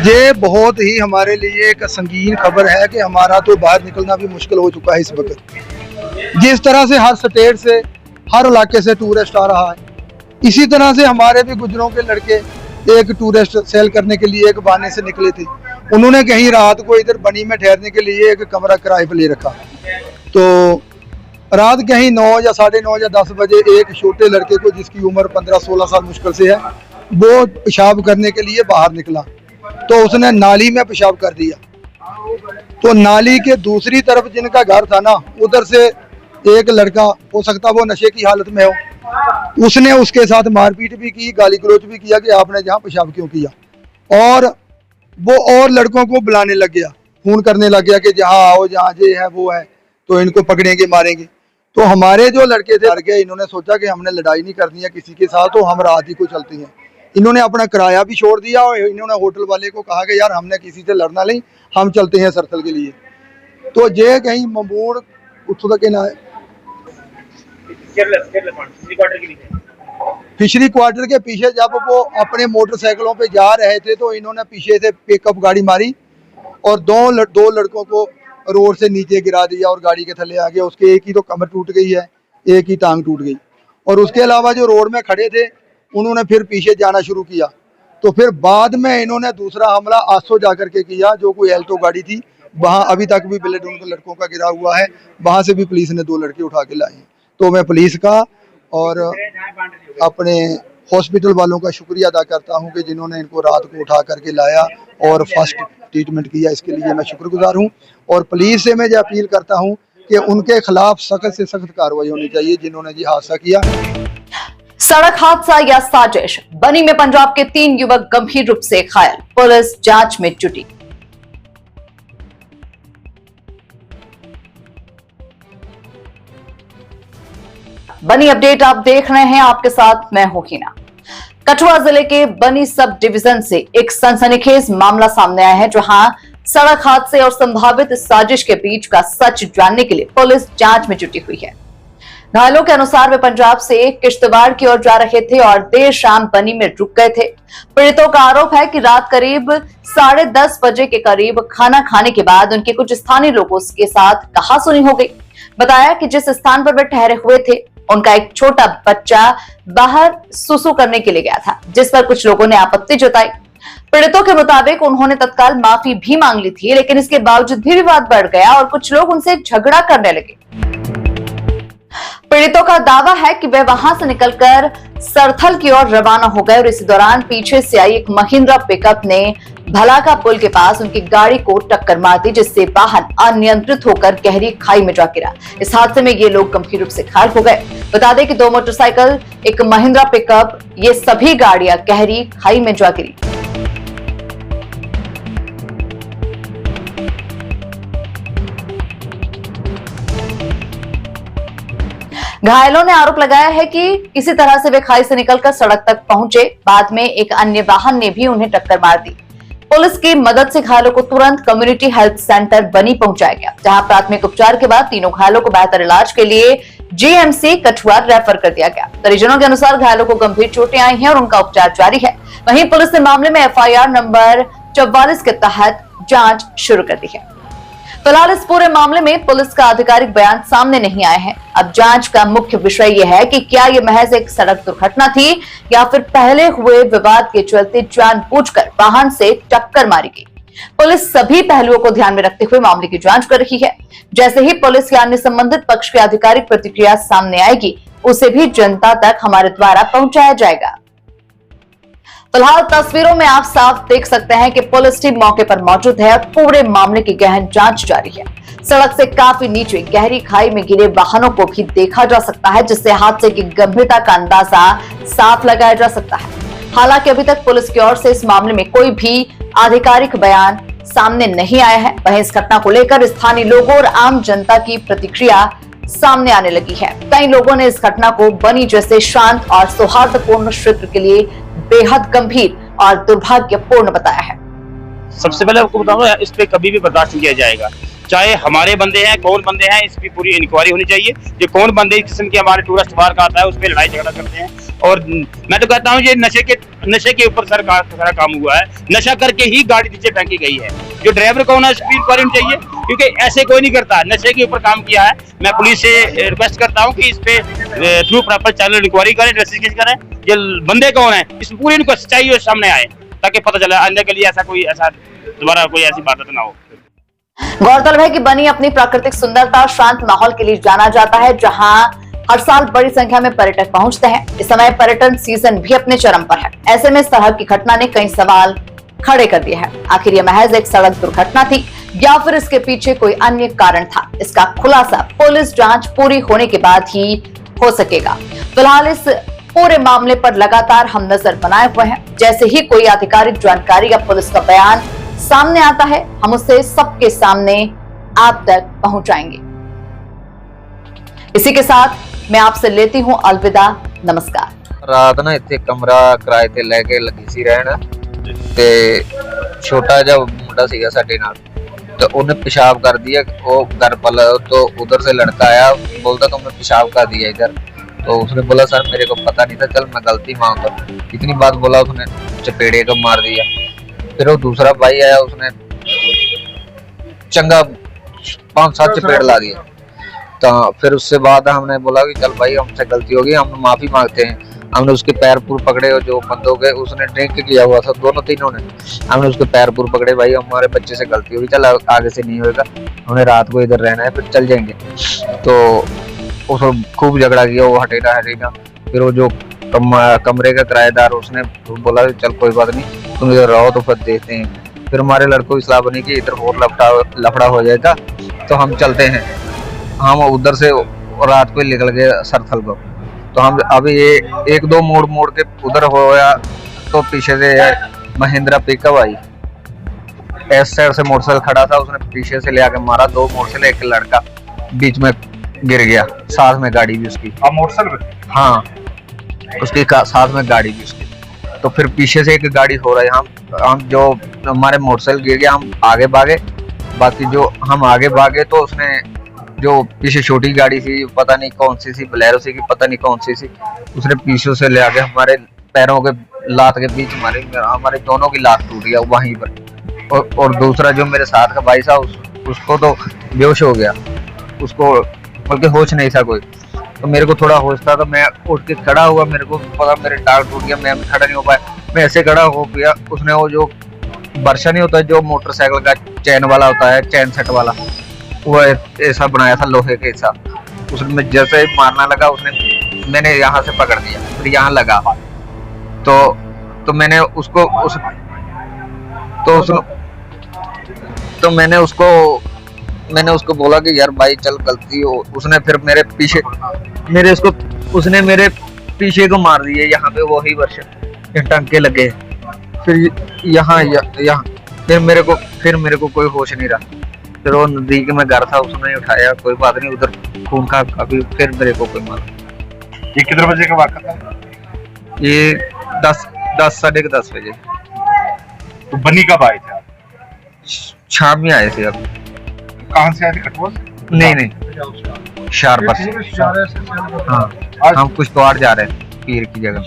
ये बहुत ही हमारे लिए एक संगीन खबर है कि हमारा तो बाहर निकलना भी मुश्किल हो चुका है इस वक्त। जिस तरह से हर स्टेट से, हर इलाके से टूरिस्ट आ रहा है, इसी तरह से हमारे भी गुजरों के लड़के एक टूरिस्ट सेल करने के लिए एक बहाने से निकले थे। उन्होंने कहीं रात को इधर बनी में ठहरने के लिए एक कमरा किराए पर ले रखा। तो रात कहीं 9 या 9:30 या 10 बजे एक छोटे लड़के को, जिसकी उम्र 15-16 साल मुश्किल से है, वो पेशाब करने के लिए बाहर निकला तो उसने नाली में पेशाब कर दिया। तो नाली के दूसरी तरफ जिनका घर था ना, उधर से एक लड़का, हो सकता वो नशे की हालत में हो, उसने उसके साथ मारपीट भी की, गाली गलौज भी किया कि आपने जहाँ पेशाब क्यों किया। और वो और लड़कों को बुलाने लग गया, फोन करने लग गया कि जहाँ आओ, जहाँ ये है वो है, तो इनको पकड़ेंगे, मारेंगे। तो हमारे जो लड़के थे डर गए, इन्होंने सोचा कि हमने लड़ाई नहीं करनी है किसी के साथ, तो हम रात ही को चलते हैं। इन्होंने अपना किराया भी छोड़ दिया और इन्होंने होटल वाले को कहा कि यार हमने किसी से लड़ना नहीं, हम चलते हैं सरथल के लिए। तो ये कहीं ममूड़ उत्थों तक ना फिशरी क्वार्टर के पीछे जब वो अपने मोटरसाइकिलों पे जा रहे थे तो इन्होंने पीछे से पिकअप गाड़ी मारी और दो लड़कों को रोड से नीचे गिरा दिया और गाड़ी के थल्ले आ गया। उसके एक ही तो कमर टूट गई है, एक ही टांग टूट गई। और उसके अलावा जो रोड में खड़े थे उन्होंने फिर पीछे जाना शुरू किया। तो फिर बाद में इन्होंने दूसरा हमला आसो जा करके किया, जो कोई एल्टो गाड़ी थी, वहाँ अभी तक भी ब्लड उनको लड़कों का गिरा हुआ है, वहाँ से भी पुलिस ने 2 लड़के उठा के लाए। तो मैं पुलिस का और अपने हॉस्पिटल वालों का शुक्रिया अदा करता हूँ कि जिन्होंने इनको रात को उठा करके लाया और फर्स्ट ट्रीटमेंट किया, इसके लिए मैं शुक्रगुजार हूँ। और पुलिस से मैं ये अपील करता हूँ कि उनके खिलाफ सख्त से सख्त कार्रवाई होनी चाहिए जिन्होंने ये हादसा किया। सड़क हादसा या साजिश, बनी में पंजाब के 3 युवक गंभीर रूप से घायल, पुलिस जांच में जुटी। बनी अपडेट आप देख रहे हैं, आपके साथ मैं हूं हिना। कठुआ जिले के बनी सब डिवीजन से एक सनसनीखेज मामला सामने आया है, जहां सड़क हादसे और संभावित साजिश के बीच का सच जानने के लिए पुलिस जांच में जुटी हुई है। घायलों के अनुसार वे पंजाब से किश्तवाड़ की ओर जा रहे थे और देर शाम बनी में रुक गए थे। पीड़ितों का आरोप है कि रात करीब 10:30 बजे के करीब खाना खाने के बाद उनके कुछ स्थानीय लोगों के साथ कहासुनी हो गई। बताया कि जिस स्थान पर वे ठहरे हुए थे, उनका एक छोटा बच्चा बाहर सुसु करने के लिए गया था, जिस पर कुछ लोगों ने आपत्ति जताई। पीड़ितों के मुताबिक उन्होंने तत्काल माफी भी मांग ली थी, लेकिन इसके बावजूद भी विवाद बढ़ गया और कुछ लोग उनसे झगड़ा करने लगे। पीड़ितों का दावा है कि वे वहां से निकलकर सरथल की ओर रवाना हो गए और इसी दौरान पीछे से आई एक महिंद्रा पिकअप ने भलाका पुल के पास उनकी गाड़ी को टक्कर मार दी, जिससे वाहन अनियंत्रित होकर गहरी खाई में जा गिरा। इस हादसे में ये लोग गंभीर रूप से घायल हो गए। बता दें कि 2 मोटरसाइकिल, एक महिंद्रा पिकअप, ये सभी गाड़ियां गहरी खाई में जा गिरी। घायलों ने आरोप लगाया है कि किसी तरह से वे खाई से निकलकर सड़क तक पहुंचे। बाद में एक अन्य वाहन ने भी उन्हें टक्कर मार दी। पुलिस की मदद से घायलों को तुरंत कम्युनिटी हेल्थ सेंटर बनी पहुंचाया गया, जहां प्राथमिक उपचार के बाद तीनों घायलों को बेहतर इलाज के लिए जीएमसी कठुआ रेफर कर दिया गया। परिजनों के अनुसार घायलों को गंभीर चोटें आई हैं और उनका उपचार जारी है। वहीं पुलिस ने मामले में FIR नंबर 44 के तहत जांच शुरू कर दी है। फिलहाल इस पूरे मामले में पुलिस का आधिकारिक बयान सामने नहीं आया है। अब जांच का मुख्य विषय यह है कि क्या ये महज एक सड़क दुर्घटना थी या फिर पहले हुए विवाद के चलते जानबूझकर वाहन से टक्कर मारी गई। पुलिस सभी पहलुओं को ध्यान में रखते हुए मामले की जांच कर रही है। जैसे ही पुलिस या अन्य संबंधित पक्ष की आधिकारिक प्रतिक्रिया सामने आएगी, उसे भी जनता तक हमारे द्वारा पहुंचाया जाएगा। फिलहाल तस्वीरों में आप साफ देख सकते हैं कि पुलिस टीम मौके पर मौजूद है और पूरे मामले की गहन जांच जारी है। सड़क से काफी नीचे गहरी खाई में गिरे वाहनों को भी देखा जा सकता है, जिससे हादसे की गंभीरता का अंदाजा साफ लगाया जा सकता है। हालांकि अभी तक पुलिस की ओर से इस मामले में कोई भी आधिकारिक बयान सामने नहीं आया है। वहीं इस घटना को लेकर स्थानीय लोगों और आम जनता की प्रतिक्रिया सामने आने लगी है। कई लोगों ने इस घटना को बनी जैसे शांत और सौहार्दपूर्ण क्षेत्र के लिए बेहद गंभीर और दुर्भाग्यपूर्ण बताया है। सबसे पहले आपको बताऊं, इस पे कभी भी बर्दाश्त नहीं किया जाएगा। चाहे हमारे बंदे हैं, कौन बंदे हैं, इसकी पूरी इंक्वायरी होनी चाहिए। ये कौन बंदे इस किस्म के हमारे टूरिस्ट बाहर का आता है, उस पर लड़ाई झगड़ा करते हैं, और मैं तो कहता हूँ ये नशे के ऊपर सारा काम हुआ है। नशा करके ही गाड़ी नीचे फेंकी गई है। जो ड्राइवर को होना स्पीड पर चाहिए, क्योंकि ऐसे कोई नहीं करता। नशे के ऊपर काम किया है। मैं पुलिस से रिक्वेस्ट करता हूँ कि इस पे थ्रू प्रॉपर चैनल इंक्वायरी करें, इन्वेस्टिगेशन करें, ये बंदे कौन है, इस पूरी इनको सच्चाई सामने आए, ताकि पता चले आने के लिए ऐसा दोबारा कोई ऐसी बात ना हो। गौरतलब है कि बनी अपनी प्राकृतिक सुंदरता, शांत माहौल के लिए जाना जाता है, जहां हर साल बड़ी संख्या में पर्यटक पहुंचते हैं। इस समय पर्यटन सीजन भी अपने चरम पर है। ऐसे में इस तरह की घटना ने कई सवाल खड़े कर दिए हैं। आखिर ये महज एक सड़क दुर्घटना थी या फिर इसके पीछे कोई अन्य कारण था? इसका खुलासा पुलिस जांच पूरी होने के बाद ही हो सकेगा। फिलहाल इस पूरे मामले पर लगातार हम नजर बनाए हुए हैं। जैसे ही कोई आधिकारिक जानकारी या पुलिस का बयान सामने आता है, हम उसे सबके सामने आप तक पहुंचाएंगे। इसी के साथ मैं आपसे लेती हूं अलविदा। नमस्कार। रात ना इतने कमरा किराए ते लेके लगी सी रहन ते छोटा जा मुंडा सीगा साडे नाल, तो उन्हें पेशाब कर दिया। वो घर पर तो उधर से लड़का आया, बोलता तुमने पेशाब कर दिया इधर। तो उसने बोला सर मेरे को पता नहीं था, चल मैं गलती मानता। इतनी बात बोला, उसने चपेड़े को मार दिया। फिर वो दूसरा भाई आया, उसने चंगा 5-7 चपेड़ ला दिया। तो फिर उससे बाद हमने बोला कि चल भाई हमसे गलती होगी, हम माफी मांगते हैं। हमने उसके पैर पूर पकड़े, और जो बंदों के उसने ड्रिंक किया हुआ था, दोनों तीनों ने, हमने उसके पैर पूर पकड़े, भाई हमारे बच्चे से गलती होगी, चल आगे से नहीं होगा, हमने रात को इधर रहना है, फिर चल जाएंगे। तो उसको खूब झगड़ा किया, वो हटेगा। फिर वो जो कमरे का किराएदार, उसने बोला चल कोई बात नहीं, तुम इधर रहो, तो फिर देखते हैं। फिर हमारे लड़कों की सलाह बनी कि इधर और लफड़ा हो जाएगा, तो हम चलते हैं। हम उधर से रात को निकल गए सरथल को। तो हम अभी ये 1-2 मोड़ के उधर होया, तो पीछे से महिंद्रा पिकअप आई, इस साइड से मोटरसाइकिल खड़ा था, उसने पीछे से ले आके मारा। 2 मोटरसाइकिल, एक लड़का बीच में गिर गया, साथ में गाड़ी भी उसकी। मोटरसाइकिल, हाँ, उसके साथ में गाड़ी भी उसकी। तो फिर पीछे से एक गाड़ी हो रही है, हम जो हमारे मोटरसाइकिल गिर गया, हम आगे भागे। बाकी जो हम आगे भागे, तो उसने जो पीछे छोटी गाड़ी थी, पता नहीं कौन सी थी, बोलेरो सी की पता नहीं कौन सी थी, उसने पीछे से ले आके हमारे पैरों के लात के बीच मारे। हमारे दोनों की लात टूट गया वहीं पर। और दूसरा जो मेरे साथ का भाई था, उसको तो बेहोश हो गया, उसको बल्कि होश नहीं था कोई। तो मेरे को थोड़ा होश था, तो मैं उठ के खड़ा हुआ, मेरे को पता मेरे टांग टूट गया, मैं खड़ा नहीं हो पाया। मैं ऐसे खड़ा हो गया, उसने वो जो बर्शा नहीं होता जो मोटरसाइकिल का चैन वाला होता है, चैन सेट वाला, वो ऐसा बनाया था लोहे के ऐसा। उसने जैसे मारना लगा, मैंने यहाँ से पकड़ दिया, फिर यहाँ लगा। तो मैंने उसको मैंने उसको बोला कि यार भाई चल गलती हो। उसने फिर मेरे पीछे को मार दिए, यहाँ पे वही वर्षा टंके लगे। फिर यहाँ फिर मेरे को कोई होश नहीं रहा। फिर वो नजदीक में घर था, उसने उठाया, कोई बात नहीं, उधर खून खा काफी। फिर मेरे को कोई मारा। ये कितने बजे का वाक़ा था? ये 10 साढ़े 10 बजे। तो बनी कब आए थे? शाम में आए थे। अब कहाँ से आए थे? कठुआ से? नहीं, शारपर से। हाँ, हम कुछ तो जा रहे हैं पीर की जगह।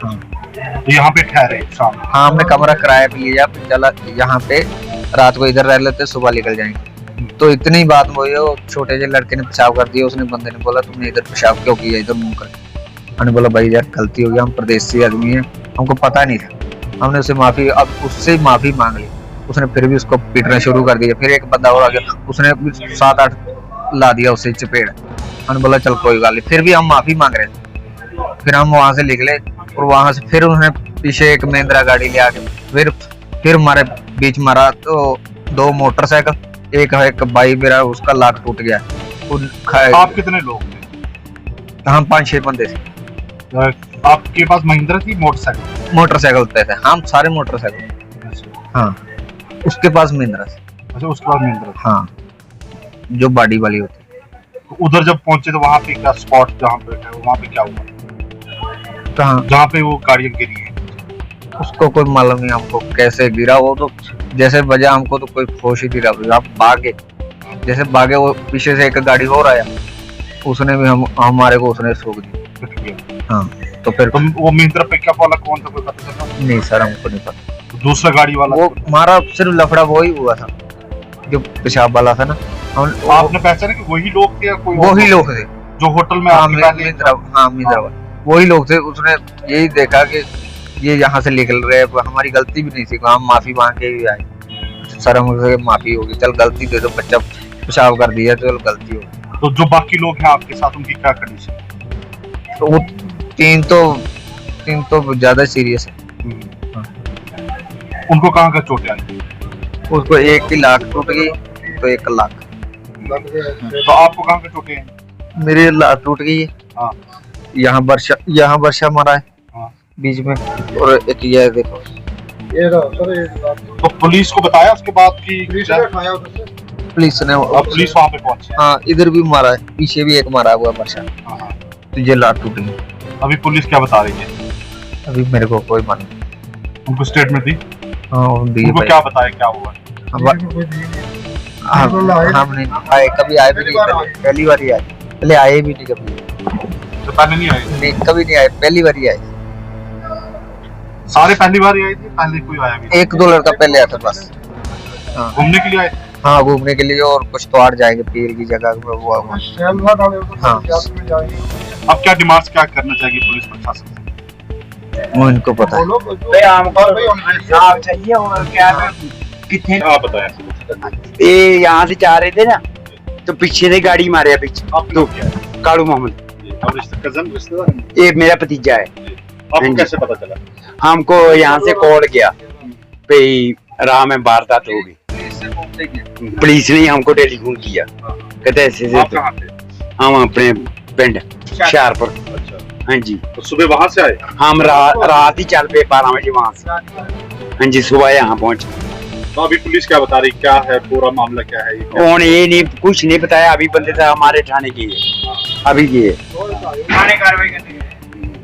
हाँ, तो यहाँ पे ठहरे शाम? हाँ, हमने कमरा किराया पे लिया, फिर चला यहाँ पे, रात को इधर रह लेते, सुबह निकल जाएंगे। तो इतनी बात हुई, वो छोटे से लड़के ने पेशाब कर दिया। उसने बंदे ने बोला तुमने इधर पेशाब क्यों किया, इधर मुंह कर। हमने बोला भाई यार गलती हो गई, हम प्रदेशी आदमी हैं, हमको पता नहीं था। हमने उससे माफी मांग ली। उसने फिर भी उसको पीटना शुरू कर दिया। फिर एक बंदा और आ गया, उसने 7-8 ला दिया उसे चपेड़। हमने बोला चल कोई बात नहीं, फिर भी हम माफी मांग रहे थे। फिर हम वहां से निकले, और वहां से फिर उन्होंने पीछे एक महिंद्रा गाड़ी ले आके फिर हमारे बीच मारा। तो 2 मोटरसाइकिल, एक भाई मेरा, उसका लात टूट गया। आप कितने लोग थे? हम 5-6 बंदे थे। आपके पास महिंद्रा थी? मोटरसाइकिल पे थे हम सारे मोटरसाइकिल। हाँ, उसके पास महिंद्रा थी। अच्छा, उसके पास महिंद्रा? हाँ, जो बॉडी वाली होती। तो उधर जब पहुंचे तो वहाँ पे क्या स्पॉट जहाँ पे वहाँ पे क्या हुआ? कहाँ? जहाँ पे वो गाड़ी गिरी है? उसको कोई मालूम नहीं हमको कैसे गिरा। वो तो जैसे बजा हमको तो कोई होश ही नहीं रहा। आप भागे, जैसे भागे, वो पीछे से एक गाड़ी हो रहा है, उसने भी हमारे को उसने ठोक दी। हाँ, तो फिर तो वो महिंद्रा पिकअप वाला कौन था, कोई पता चला? नहीं सर, हमको नहीं पता। तो दूसरा गाड़ी वाला वो हमारा सिर्फ लफड़ा वही हुआ था जो पेशाब वाला था ना। हम आपने पहचाना कि वही लोग थे या कोई और वही लोग थे जो होटल में हाँ आपके पहले महिंद्रा वही लोग थे। उसने यही देखा कि ये यहाँ से निकल रहे हैं, हमारी गलती भी नहीं थी, हम माफी मांग के भी आए। सर हमसे माफी होगी, चल गलती दे दो, बच्चा पेशाब कर दिया, चल गलती होगी। तो जो बाकी लोग हैं आपके साथ, उनकी क्या कंडीशन? तो वो तीन तो ज्यादा सीरियस है। उनको कहाँ का चोटें आई? उसको एक की लाख टूट गई, तो 1 लाख। तो आपको कहाँ का चोटें हैं? मेरी लाख टूट गई है, हाँ यहाँ वर्षा मारा है हाँ। बीच में, और एक ये देखो। तो पुलिस को बताया उसके बाद कि पुलिस ने अब पुलिस वहाँ पे पहुंची? हाँ, इधर भी मारा है, पीछे भी एक मारा हुआ वर्षा, हाँ, हाँ। तो ये लाख टूट गई। अभी पुलिस क्या बता रही है? अभी मेरे को कोई मालूम नहीं। उनको स्टेटमेंट दी? हाँ दी उनको भाई। क्या बताया क्या हुआ? हम नहीं आए, कभी आए भी नहीं, पहली बार ही आए, पहले आए भी नहीं कभी। तो पहले नहीं आए? नहीं कभी नहीं आए, पहली बार ही आए। सारे पहली बार ही आए थे, पहले कोई आया भी? 1-2 लड़का पहले आया था बस। हाँ घूमने के लिए आए? हाँ घूमने के लिए, और कुछ तो जाएंगे पीर की जगह पे वो। हाँ अब क्या डिमांड्स क्या करना चाहिए पुलिस प्रशासन से? वो इनको पता है। कितने आप बताएं। ये यहाँ से जा रहे थे ना, तो पीछे से गाड़ी मारे पीछे। आप लोग क्या है? कालू मोहम्मद, और कजन रिश्तेदार? ये मेरा भतीजा है। आपको कैसे पता चला? हमको यहाँ से कॉल किया भाई राह में वारदात होगी, पुलिस ने हमको टेलीफोन किया, कहते ऐसे आप कहाँ थे? हम अपने पिंड शाहपुर। अच्छा, हाँ जी, तो सुबह वहां से आए? हम रात ही चल पे 12 बजे वहाँ से। हाँ जी, सुबह यहाँ पहुँचे। तो अभी पुलिस क्या बता रही, क्या है पूरा मामला, क्या है ये? उन्होंने ये नहीं कुछ नहीं बताया, अभी बंदे था हमारे थाने के है, अभी ये थाने कार्रवाई करनी है।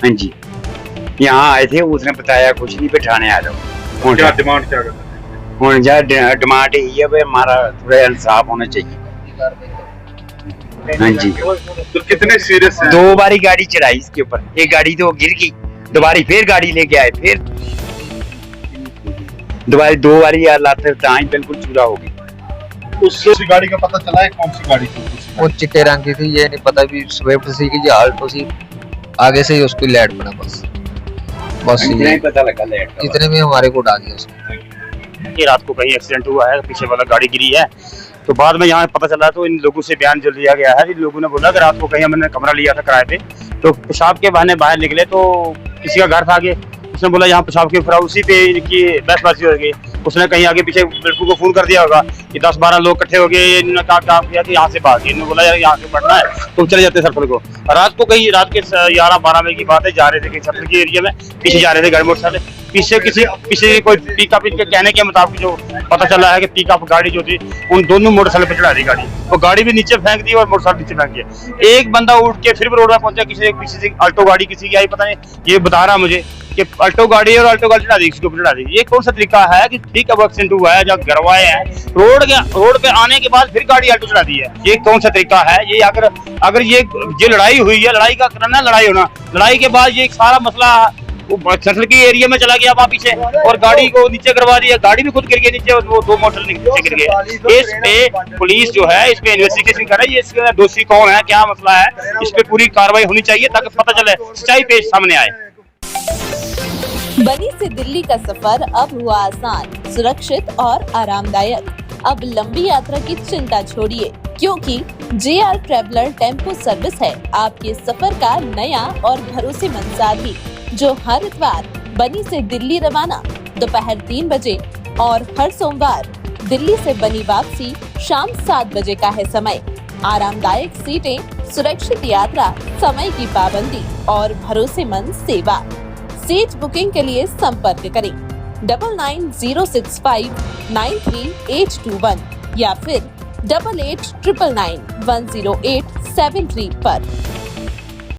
हाँ जी, यहाँ आए थे, उसने बताया कुछ नहीं, पे थाने आ जाओ। क्या डिमांड क्या करते हैं? हूँ डिमांड यही है भाई, हमारा थोड़ा इंसाफ होना चाहिए। हाँ जी, तो कितने सीरियस हैं? 2 बारी गाड़ी चढ़ाई इसके ऊपर, एक गाड़ी तो गिर गई, दोबारा फिर गाड़ी लेके आए, फिर दोबारा 2 बारी यार लाते ही बिल्कुल चूरा हो गई। उस गाड़ी का पता चला है कौन सी गाड़ी थी? वो चिट्टे रंग की थी, ये नहीं पता भी स्विफ्ट सी की या आल्टो सी, आगे से ही उसकी लाइट पड़ा बस इतना ये ही पता लगा लेट का। इतने में हमारे को डाल दिया उसने। कि रात को कहीं एक्सीडेंट हुआ है, पीछे वाला गाड़ी गिरी है, तो बाद में यहाँ पता चला, तो इन लोगों से बयान जो लिया गया है, इन लोगों ने बोला कि रात को कहीं हमने कमरा लिया था किराए पे, तो पेशाब के बहाने बाहर निकले, तो किसी का घर था आगे, उसने बोला यहाँ पेशाब के ऊपर, उसी पे इनकी बहसबाजी हो गई। उसने कहीं आगे पीछे लड़कों को फोन कर दिया होगा कि 10-12 लोग इकट्ठे हो गए, इन्होंने कहा किया कि यहाँ से भाग, इन्होंने बोला यार यहाँ से बढ़ना है तो चले जाते सर्कल को। रात को कहीं रात के 11-12 बजे की बात है, जा रहे थे कहीं सर्कल के एरिया में, पीछे जा रहे थे गाड़ी मोटरसाइकिल, पीछे कोई पिकअप, इनके कहने के मुताबिक जो पता चला है कि पिकअप गाड़ी जो थी उन दोनों मोटरसाइकिल पे चढ़ा दी गाड़ी, वो गाड़ी भी नीचे फेंक दी और मोटरसाइकिल नीचे फेंक दिया। एक बंदा उठ के फिर रोड में पहुंचा, किसी पीछे से अल्टो गाड़ी किसी की आई पता नहीं, ये बता रहा मुझे कि अल्टो गाड़ी और अल्टो गाड़ी चढ़ा दी, इसके ऊपर चढ़ा दी। ये कौन सा तरीका है कि ठीक है वो एक्सीडेंट हुआ है, जब गरवाए हैं रोड पे आने के बाद फिर गाड़ी अल्टो चढ़ा दी है, ये कौन सा तरीका है? ये अगर ये लड़ाई हुई है, लड़ाई का करना लड़ाई होना, लड़ाई के बाद ये सारा मसला सर्कल के एरिया में चला गया वहाँ पीछे और गाड़ी को नीचे करवा दिया, गाड़ी भी खुद गिर गई नीचे और वो 2 मोटरसाइकिल नीचे गिर गए। इस पे पुलिस जो है इस पे इन्वेस्टिगेशन कर रही है, इसके दोषी कौन है, क्या मसला है, इस पे पूरी कार्रवाई होनी चाहिए ताकि पता चले, सच्चाई पेश सामने आए। बनी से दिल्ली का सफर अब हुआ आसान, सुरक्षित और आरामदायक। अब लंबी यात्रा की चिंता छोड़िए, क्योंकि JR ट्रैवलर टेम्पो सर्विस है आपके सफर का नया और भरोसेमंद साथी, जो हर इतवार बनी से दिल्ली रवाना दोपहर 3 बजे और हर सोमवार दिल्ली से बनी वापसी शाम 7 बजे का है समय। आरामदायक सीटें, सुरक्षित यात्रा, समय की पाबंदी और भरोसेमंद सेवा। सीट बुकिंग के लिए संपर्क करें 9906593821 या फिर 8899910873 पर।